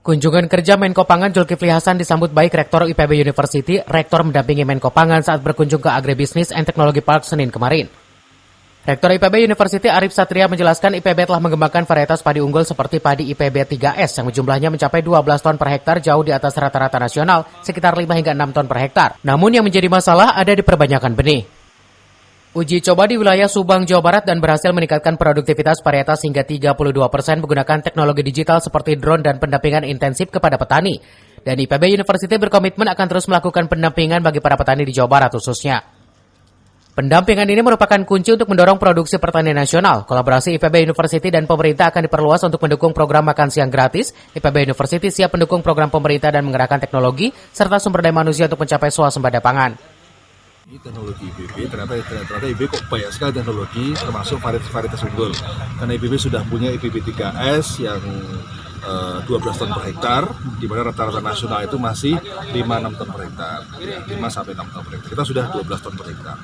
Kunjungan kerja Menko Pangan Zulkifli Hasan disambut baik Rektor IPB University. Rektor mendampingi Menko Pangan saat berkunjung ke Agribisnis and Technology Park Senin kemarin. Rektor IPB University Arif Satria menjelaskan IPB telah mengembangkan varietas padi unggul seperti padi IPB 3S yang jumlahnya mencapai 12 ton per hektar, jauh di atas rata-rata nasional, sekitar 5 hingga 6 ton per hektar. Namun yang menjadi masalah ada di perbanyakan benih. Uji coba di wilayah Subang, Jawa Barat dan berhasil meningkatkan produktivitas varietas hingga 32% menggunakan teknologi digital seperti drone dan pendampingan intensif kepada petani. Dan IPB University berkomitmen akan terus melakukan pendampingan bagi para petani di Jawa Barat khususnya. Pendampingan ini merupakan kunci untuk mendorong produksi pertanian nasional. Kolaborasi IPB University dan pemerintah akan diperluas untuk mendukung program makan siang gratis. IPB University siap mendukung program pemerintah dan mengerahkan teknologi serta sumber daya manusia untuk mencapai swasembada pangan. Ini teknologi IPB, ternyata IPB kok banyak sekali teknologi, termasuk varietas unggul. Karena IPB sudah punya IPB 3S yang 12 ton per hektar, di mana rata-rata nasional itu masih 5-6 ton per hektar, 5-6 ton per hektar. Kita sudah 12 ton per hektar.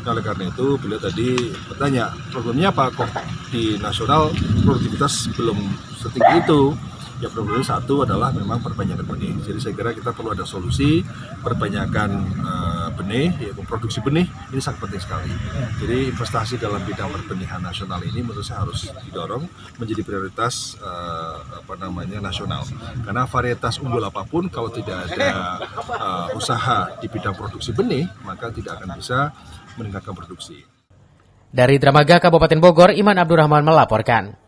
Nah, oleh karena itu, beliau tadi bertanya, problemnya apa kok di nasional produktivitas belum setinggi itu? Ya, problemnya satu adalah memang perbanyakan benih. Jadi saya kira kita perlu ada solusi perbanyakan benih, yaitu produksi benih ini sangat penting sekali. Jadi investasi dalam bidang perbenihan nasional ini menurut saya harus didorong menjadi prioritas nasional. Karena varietas unggul apapun kalau tidak ada usaha di bidang produksi benih, maka tidak akan bisa meningkatkan produksi. Dari Dramaga Kabupaten Bogor, Iman Abdurrahman melaporkan.